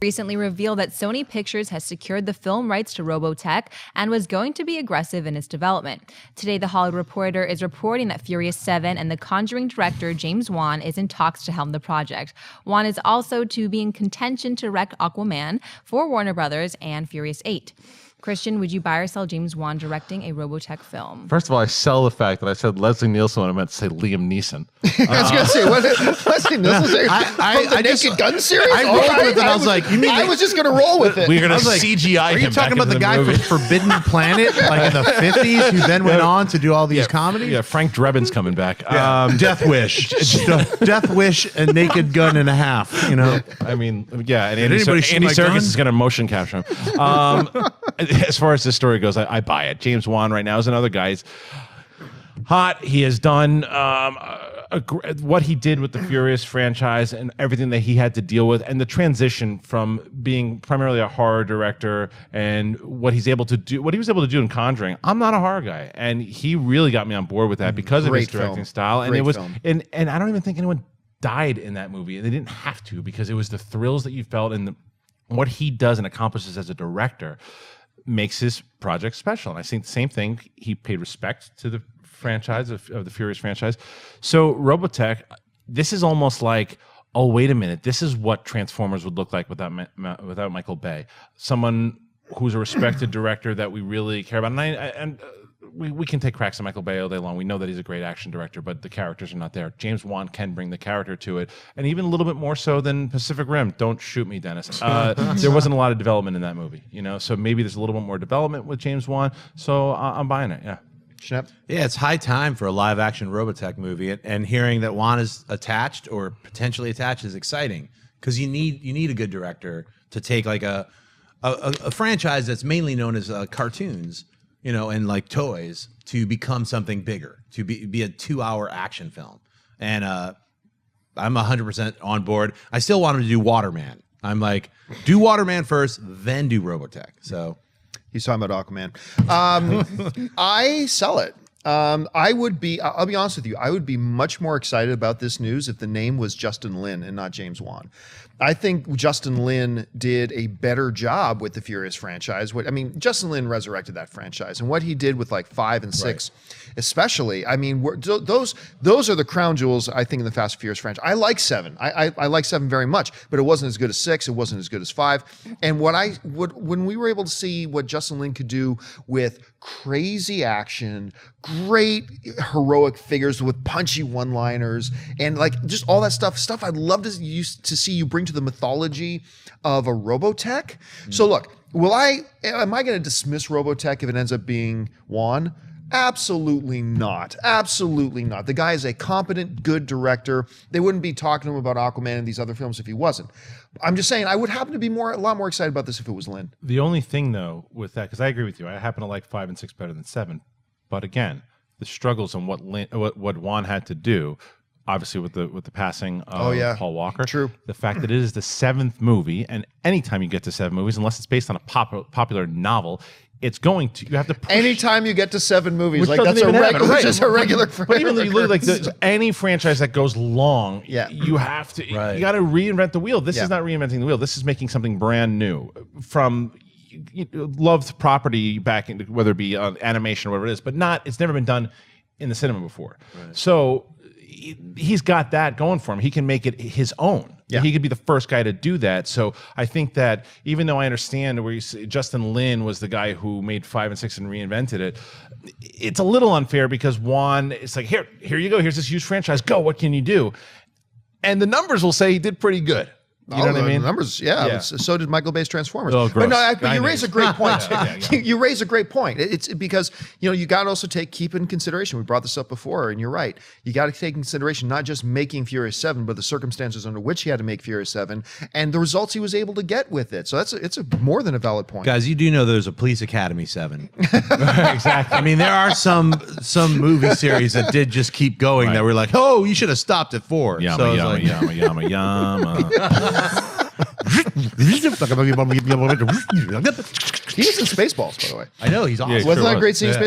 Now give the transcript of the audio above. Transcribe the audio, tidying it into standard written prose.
recently revealed that Sony Pictures has secured the film rights to ROBOTECH and was going to be aggressive in its development. Today, The Hollywood Reporter is reporting that Furious 7 and the Conjuring director James Wan is in talks to helm the project. Wan is also to be in contention to direct AQUAMAN for Warner Brothers and Furious 8. Christian, would you buy or sell James Wan directing a ROBOTECH film? First of all, I sell the fact that I said Leslie Nielsen when I meant to say Liam Neeson. I was going to say, what Leslie Nielsen? From the Naked Gun series? I rolled with it. I was like, you mean I was just going to roll with it. We're going to CGI him. Are you talking back about the guy movie. from Forbidden Planet, like in the 50s, who then went on to do all these comedies? Yeah, Frank Drebin's coming back. Death Wish. Death Wish and Naked Gun and a half, you know? I mean, yeah, and Did anybody shoot Andy my Serkis gun? is going to motion capture him. As far as this story goes, I buy it. James Wan right now is another guy. He's hot. He has done what he did with the Furious franchise and everything that he had to deal with, and the transition from being primarily a horror director and what he was able to do in Conjuring. I'm not a horror guy, and he really got me on board with that because of his directing style. And and I don't even think anyone died in that movie, and they didn't have to, because it was the thrills that you felt, and what he does and accomplishes as a director makes his project special. And I think the same thing, he paid respect to the franchise of the Furious franchise. So ROBOTECH, this is almost like, oh, wait a minute, this is what Transformers would look like without Michael Bay. Someone who's a respected director that we really care about. And we can take cracks at Michael Bay all day long. We know that he's a great action director, but the characters are not there. James Wan can bring the character to it, and even a little bit more so than Pacific Rim. Don't shoot me, Dennis. There wasn't a lot of development in that movie, you know. So maybe there's a little bit more development with James Wan. So I'm buying it. Yeah. Schnepp? Yeah, it's high time for a live-action ROBOTECH movie, and hearing that Wan is attached or potentially attached is exciting, because you need a good director to take like a franchise that's mainly known as cartoons, you know, and like toys, to become something bigger, to be a 2-hour action film. And I'm 100% on board. I still want him to do Waterman. I'm like, do Waterman first, then do ROBOTECH. So he's talking about Aquaman. I sell it. I'll be honest with you, I would be much more excited about this news if the name was Justin Lin and not James Wan. I think Justin Lin did a better job with the Furious franchise. Justin Lin resurrected that franchise, and what he did with like 5 and 6, especially. I mean, those are the crown jewels, I think, in the Fast and Furious franchise. I like 7. I like 7 very much, but it wasn't as good as 6. It wasn't as good as 5. And when we were able to see what Justin Lin could do with crazy action, great heroic figures with punchy one-liners, and like just all that stuff I'd love to see you bring to the mythology of a ROBOTECH. So look, am I going to dismiss ROBOTECH if it ends up being Wan? Absolutely not. Absolutely not. The guy is a competent, good director. They wouldn't be talking to him about Aquaman and these other films if he wasn't. I'm just saying, I would happen to be a lot more excited about this if it was Lin. The only thing, though, with that, because I agree with you, I happen to like 5 and 6 better than 7. But again, the struggles and what Wan had to do, obviously with the passing of Paul Walker. True. The fact that it is the 7th movie, and anytime you get to 7 movies, unless it's based on a popular novel, you have to push. Anytime you get to 7 movies, Which like that's just a regular. But even though you look like any franchise that goes long, you have to. Right. You got to reinvent the wheel. This is not reinventing the wheel. This is making something brand new from loved property back into, whether it be animation or whatever it is, but it's never been done in the cinema before. Right. So he's got that going for him. He can make it his own. Yeah. He could be the first guy to do that. So I think that even though I understand where Justin Lin was the guy who made 5 and 6 and reinvented it, it's a little unfair because Wan, it's like, here you go. Here's this huge franchise. Go. What can you do? And the numbers will say he did pretty good. You know what I mean? Numbers, yeah. So did Michael Bay's Transformers. Oh, gross. But you raise a great point. You raise a great point. It's because you got to also keep in consideration. We brought this up before, and you're right. You got to take in consideration not just making Furious 7, but the circumstances under which he had to make Furious 7, and the results he was able to get with it. So it's a more than a valid point. Guys, you do know there's a Police Academy 7. Exactly. I mean, there are some movie series that did just keep going that were like, oh, you should have stopped at 4. Yama, yama. He was in Spaceballs, by the way. I know, he's awesome. Wasn't that a great scene?